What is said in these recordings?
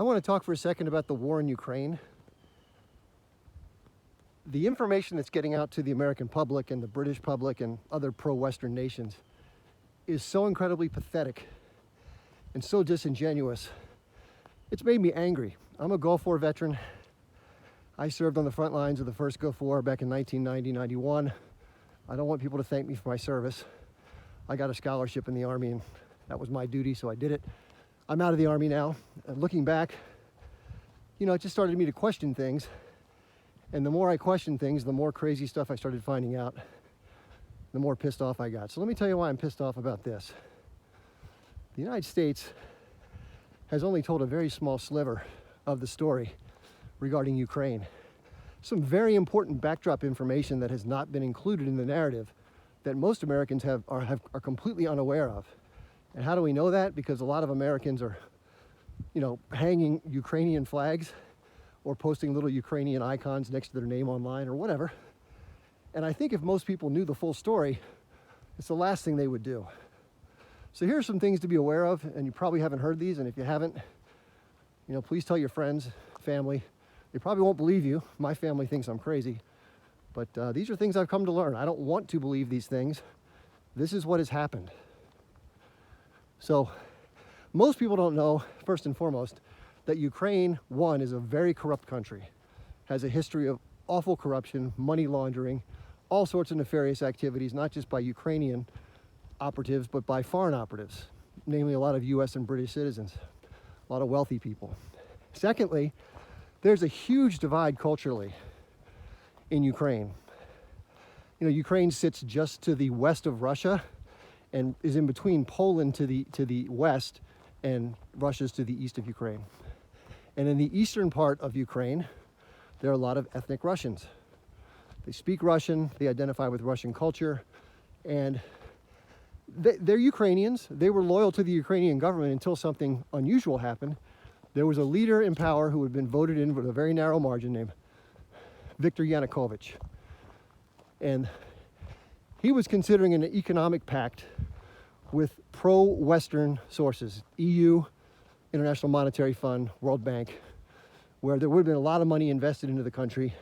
I want to talk for a second about the war in Ukraine. The information that's getting out to the American public and the British public and other pro-Western nations is so incredibly pathetic and so disingenuous. It's made me angry. I'm a Gulf War veteran. I served on the front lines of the first Gulf War back in 1990-91. I don't want people to thank me for my service. I got a scholarship in the Army and that was my duty, so I did it. I'm out of the Army now. And looking back, it just started me to question things. And the more I questioned things, the more crazy stuff I started finding out, the more pissed off I got. So let me tell you why I'm pissed off about this. The United States has only told a very small sliver of the story regarding Ukraine. Some very important backdrop information that has not been included in the narrative that most Americans are completely unaware of. And how do we know that? Because a lot of Americans are, hanging Ukrainian flags or posting little Ukrainian icons next to their name online or whatever. And I think if most people knew the full story, it's the last thing they would do. So here's some things to be aware of, and you probably haven't heard these, and if you haven't, please tell your friends, family. They probably won't believe you. My family thinks I'm crazy. But these are things I've come to learn. I don't want to believe these things. This is what has happened. So most people don't know, first and foremost, that Ukraine, one, is a very corrupt country, has a history of awful corruption, money laundering, all sorts of nefarious activities, not just by Ukrainian operatives, but by foreign operatives, namely a lot of US and British citizens, a lot of wealthy people. Secondly, there's a huge divide culturally in Ukraine. Ukraine sits just to the west of Russia and is in between Poland to the west and Russia's to the east of Ukraine. And in the eastern part of Ukraine, there are a lot of ethnic Russians. They speak Russian, they identify with Russian culture, and they're Ukrainians. They were loyal to the Ukrainian government until something unusual happened. There was a leader in power who had been voted in with a very narrow margin named Viktor Yanukovych. And he was considering an economic pact with pro-Western sources, EU, International Monetary Fund, World Bank, where there would have been a lot of money invested into the country,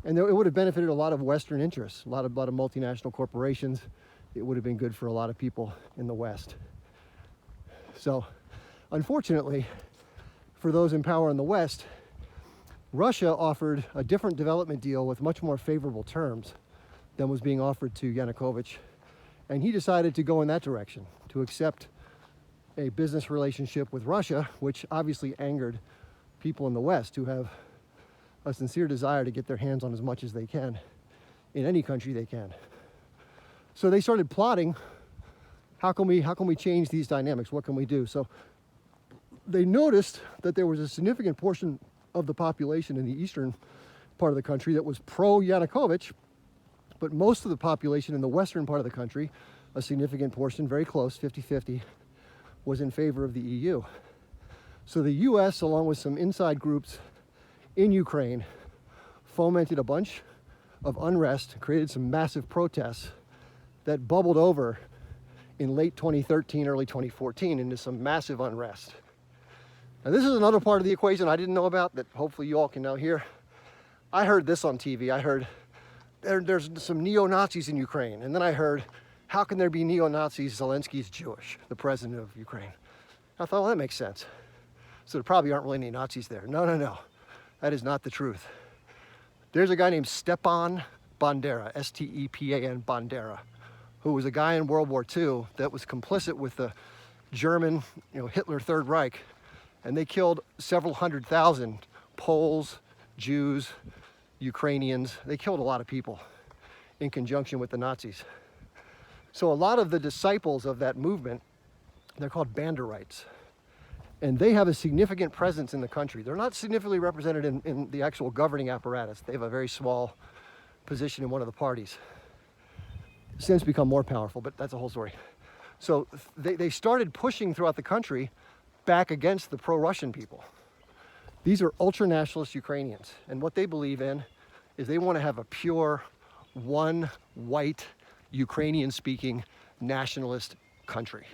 and it would have benefited a lot of Western interests, a lot of multinational corporations. It would have been good for a lot of people in the West. So, unfortunately, for those in power in the West, Russia offered a different development deal with much more favorable terms than was being offered to Yanukovych, and he decided to go in that direction, to accept a business relationship with Russia, which obviously angered people in the West who have a sincere desire to get their hands on as much as they can in any country they can. So they started plotting, how can we change these dynamics? What can we do? So they noticed that there was a significant portion of the population in the eastern part of the country that was pro-Yanukovych, but most of the population in the western part of the country, a significant portion, very close, 50-50, was in favor of the EU. So the US, along with some inside groups in Ukraine, fomented a bunch of unrest, created some massive protests that bubbled over in late 2013, early 2014 into some massive unrest. Now this is another part of the equation I didn't know about that hopefully you all can now hear. I heard this on TV. I heard there's some neo-Nazis in Ukraine. And then I heard, how can there be neo-Nazis? Zelensky's Jewish, the president of Ukraine. I thought, well, that makes sense. So there probably aren't really any Nazis there. No. That is not the truth. There's a guy named Stepan Bandera, S-T-E-P-A-N Bandera, who was a guy in World War II that was complicit with the German, Hitler Third Reich. And they killed several 100,000 Poles, Jews, Ukrainians. They killed a lot of people in conjunction with the Nazis. So a lot of the disciples of that movement, they're called Banderites. And they have a significant presence in the country. They're not significantly represented in the actual governing apparatus. They have a very small position in one of the parties. Since become more powerful, but that's a whole story. So they started pushing throughout the country back against the pro-Russian people. These are ultra-nationalist Ukrainians, and what they believe in is they want to have a pure, one, white, Ukrainian-speaking nationalist country.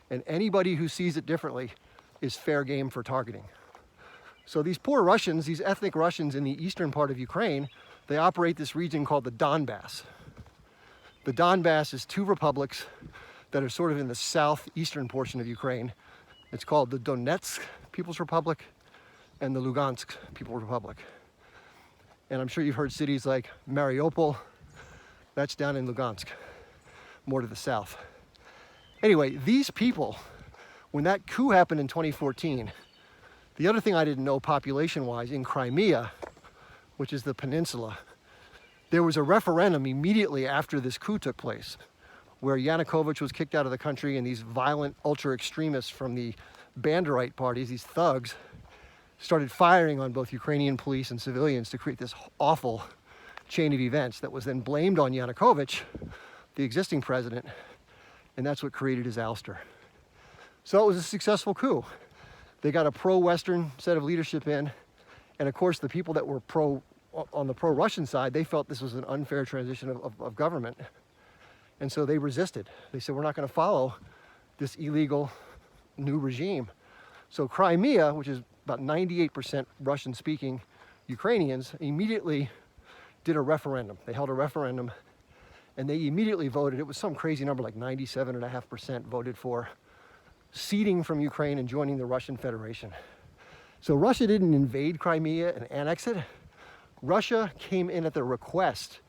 And anybody who sees it differently is fair game for targeting. So these poor Russians, these ethnic Russians in the eastern part of Ukraine, they operate this region called the Donbass. The Donbass is two republics that are sort of in the southeastern portion of Ukraine. It's called the Donetsk People's Republic and the Lugansk People's Republic. And I'm sure you've heard cities like Mariupol, that's down in Lugansk, more to the south. Anyway, these people, when that coup happened in 2014, the other thing I didn't know population-wise, in Crimea, which is the peninsula, there was a referendum immediately after this coup took place, where Yanukovych was kicked out of the country and these violent ultra-extremists from the Banderite parties, these thugs, started firing on both Ukrainian police and civilians to create this awful chain of events that was then blamed on Yanukovych, the existing president, and that's what created his ouster. So it was a successful coup. They got a pro-Western set of leadership in, and of course the people that were on the pro-Russian side, they felt this was an unfair transition of government, and so they resisted. They said, we're not going to follow this illegal new regime. So Crimea, which is about 98% Russian-speaking Ukrainians, immediately did a referendum. They held a referendum, and they immediately voted. It was some crazy number, like 97.5% voted for ceding from Ukraine and joining the Russian Federation. So Russia didn't invade Crimea and annex it. Russia came in at the request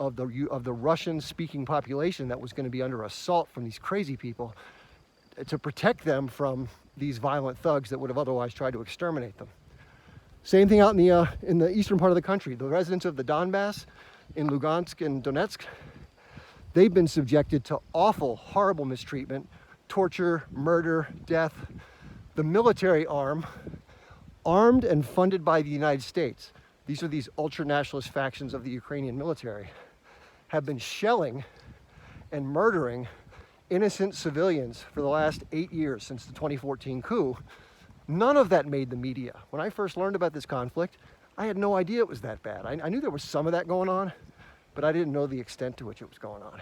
of the Russian-speaking population that was going to be under assault from these crazy people to protect them from these violent thugs that would have otherwise tried to exterminate them. Same thing out in the eastern part of the country. The residents of the Donbass in Lugansk and Donetsk, they've been subjected to awful, horrible mistreatment, torture, murder, death. The military armed and funded by the United States, these are these ultra-nationalist factions of the Ukrainian military, have been shelling and murdering innocent civilians for the last 8 years since the 2014 coup. None of that made the media. When I first learned about this conflict, I had no idea it was that bad. I knew there was some of that going on, but I didn't know the extent to which it was going on.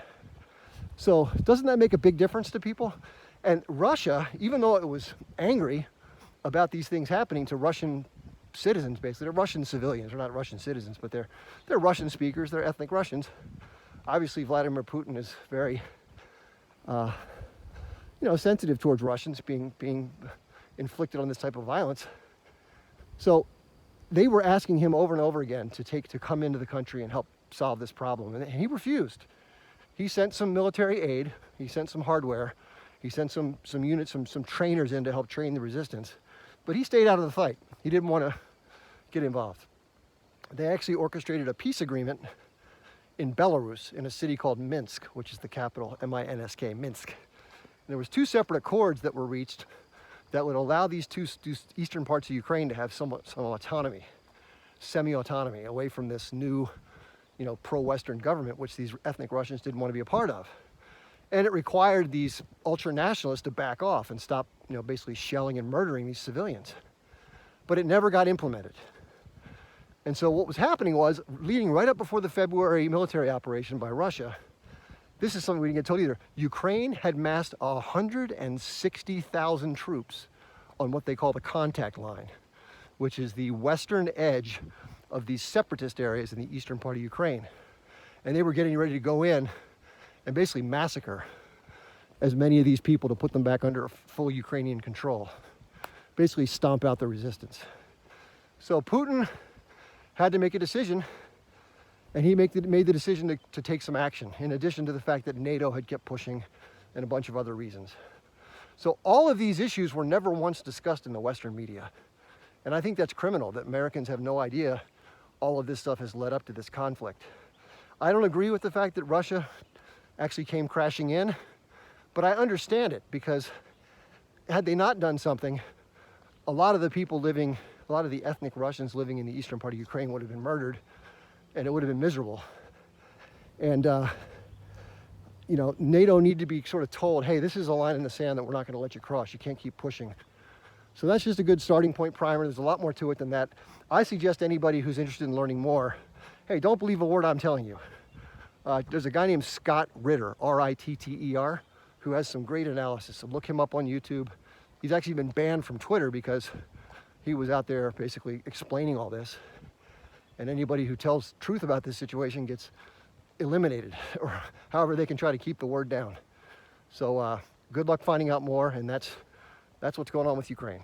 So doesn't that make a big difference to people? And Russia, even though it was angry about these things happening to Russian citizens, basically, they're Russian civilians, they're not Russian citizens, but they're Russian speakers, they're ethnic Russians. Obviously, Vladimir Putin is very, sensitive towards Russians being inflicted on this type of violence. So they were asking him over and over again to come into the country and help solve this problem, and he refused. He sent some military aid, he sent some hardware, he sent some units, some trainers in to help train the resistance, but he stayed out of the fight. He didn't want to get involved. They actually orchestrated a peace agreement in Belarus, in a city called Minsk, which is the capital, M-I-N-S-K, Minsk. And there was 2 separate accords that were reached that would allow these two eastern parts of Ukraine to have some autonomy, semi-autonomy, away from this new, pro-Western government, which these ethnic Russians didn't want to be a part of. And it required these ultra-nationalists to back off and stop, basically shelling and murdering these civilians. But it never got implemented. And so what was happening was, leading right up before the February military operation by Russia, this is something we didn't get told either, Ukraine had massed 160,000 troops on what they call the contact line, which is the western edge of these separatist areas in the eastern part of Ukraine. And they were getting ready to go in and basically massacre as many of these people to put them back under full Ukrainian control. Basically stomp out the resistance. So Putin had to make a decision, and he made the decision to take some action, in addition to the fact that NATO had kept pushing and a bunch of other reasons. So all of these issues were never once discussed in the Western media. And I think that's criminal, that Americans have no idea all of this stuff has led up to this conflict. I don't agree with the fact that Russia actually came crashing in, but I understand it, because had they not done something, a lot of the ethnic Russians living in the eastern part of Ukraine would have been murdered, and it would have been miserable. And, NATO needed to be sort of told, hey, this is a line in the sand that we're not going to let you cross. You can't keep pushing. So that's just a good starting point primer. There's a lot more to it than that. I suggest anybody who's interested in learning more, hey, don't believe a word I'm telling you. There's a guy named Scott Ritter, R-I-T-T-E-R, who has some great analysis. So look him up on YouTube. He's actually been banned from Twitter because he was out there basically explaining all this. And anybody who tells truth about this situation gets eliminated, or however they can try to keep the word down. So good luck finding out more, and that's what's going on with Ukraine.